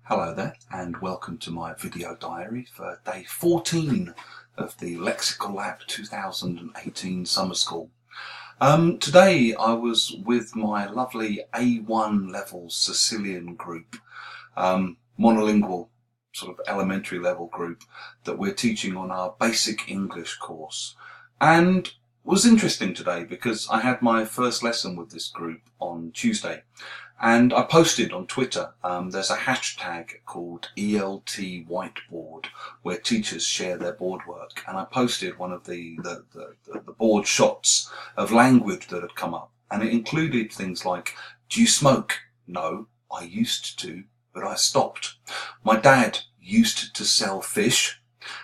Hello there and welcome to my video diary for day 14 of the Lexical Lab 2018 Summer School. Today I was with my lovely A1-level Sicilian group, monolingual sort of elementary level group that we're teaching on our basic English course. And it was interesting today because I had my first lesson with this group on Tuesday. And I posted on Twitter, there's a hashtag called ELT Whiteboard where teachers share their board work. And I posted one of the board shots of language that had come up. And it included things like, do you smoke? No, I used to, but I stopped. My dad used to sell fish.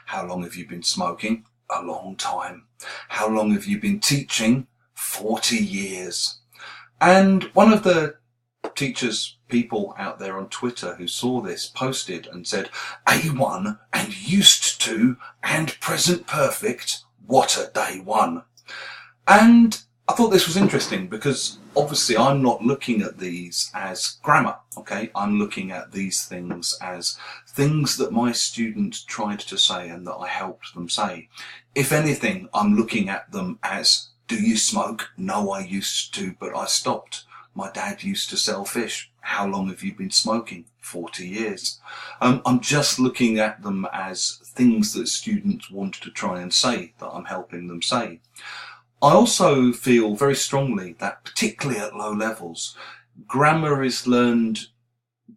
How long have you been smoking? A long time. How long have you been teaching? 40 years. And one of the people out there on Twitter who saw this posted and said, A1 and used to and present perfect, what a day one. And I thought this was interesting because obviously I'm not looking at these as grammar, okay? I'm looking at these things as things that my students tried to say and that I helped them say. If anything, I'm looking at them as, do you smoke? No, I used to, but I stopped. My dad used to sell fish. How long have you been smoking? 40 years. I'm just looking at them as things that students want to try and say, that I'm helping them say. I also feel very strongly that, particularly at low levels, grammar is learned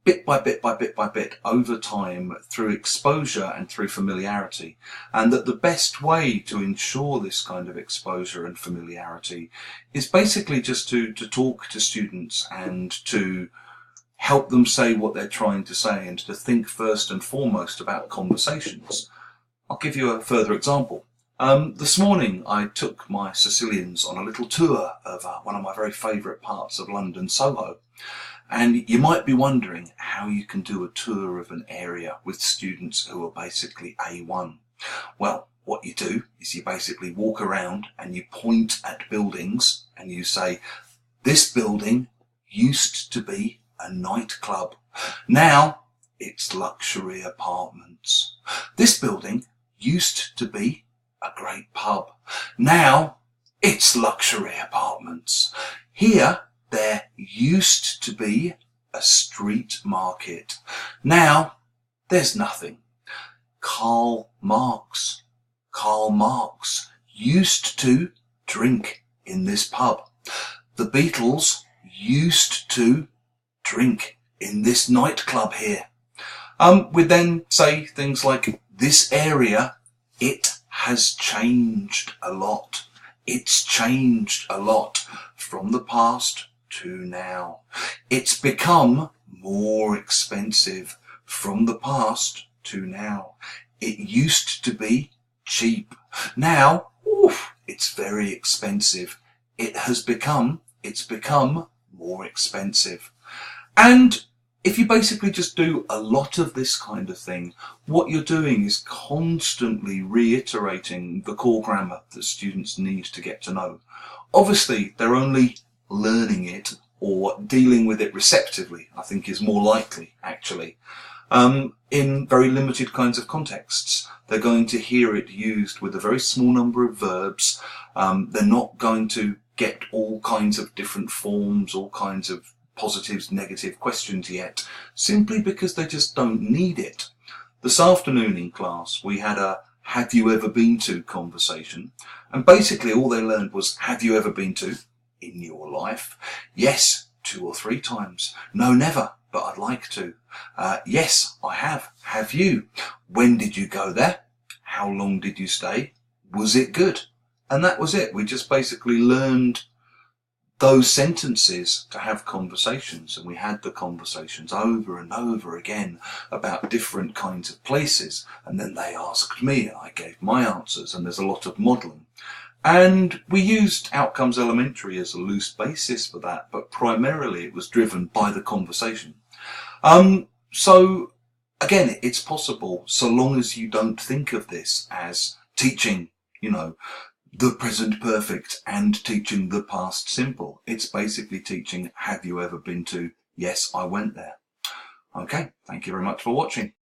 bit by bit by bit by bit over time through exposure and through familiarity, and that the best way to ensure this kind of exposure and familiarity is basically just to talk to students and to help them say what they're trying to say and to think first and foremost about conversations. I'll give you a further example. This morning I took my Sicilians on a little tour of one of my very favourite parts of London, Soho. And you might be wondering how you can do a tour of an area with students who are basically A1. Well, what you do is you basically walk around and you point at buildings and you say, this building used to be a nightclub. Now it's luxury apartments. This building used to be a great pub. Now it's luxury apartments. Here there used to be a street market. Now there's nothing. Karl Marx used to drink in this pub. The Beatles used to drink in this nightclub here. We then say things like, this area, it has changed a lot. It's changed a lot from the past to now. It's become more expensive from the past to now. It used to be cheap. Now, it's very expensive. It's become more expensive. And if you basically just do a lot of this kind of thing, what you're doing is constantly reiterating the core grammar that students need to get to know. Obviously, they're only learning it or dealing with it receptively, I think is more likely, actually. In very limited kinds of contexts. They're going to hear it used with a very small number of verbs. They're not going to get all kinds of different forms, all kinds of positives, negative questions yet, simply because they just don't need it. This afternoon in class, we had a have you ever been to conversation. And basically all they learned was, have you ever been to in your life? Yes, 2 or 3 times. No, never, but I'd like to. Yes, I have. Have you? When did you go there? How long did you stay? Was it good? And that was it. We just basically learned those sentences to have conversations, and we had the conversations over and over again about different kinds of places, and then they asked me and I gave my answers, and there's a lot of modelling. And we used Outcomes Elementary as a loose basis for that, but primarily it was driven by the conversation. So again, it's possible so long as you don't think of this as teaching, the present perfect and teaching the past simple. It's basically teaching, have you ever been to? Yes, I went there. Okay, thank you very much for watching.